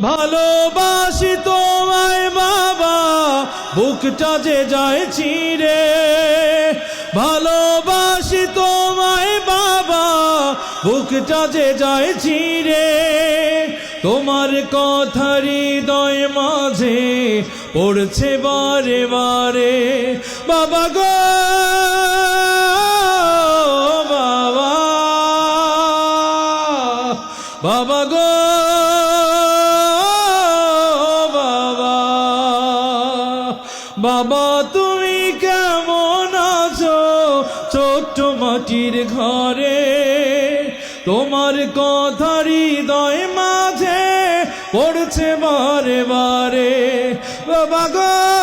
ভালোবাসি তোমায় বাবা, বুকটা যে যায় চিরে। ভালোবাসি তোমায় বাবা, বুকটা যে যায় চিরে। তোমার কথা হৃদয় মাঝে পড়ছে বারে বারে। বাবা গো বাবা, বাবা গো বাবা, বাবা তুমি কেমন আছো ছোট্ট মাটির ঘরে? তোমার কথা হৃদয় মাঝে পড়ছে বারে বারে। বাবা গো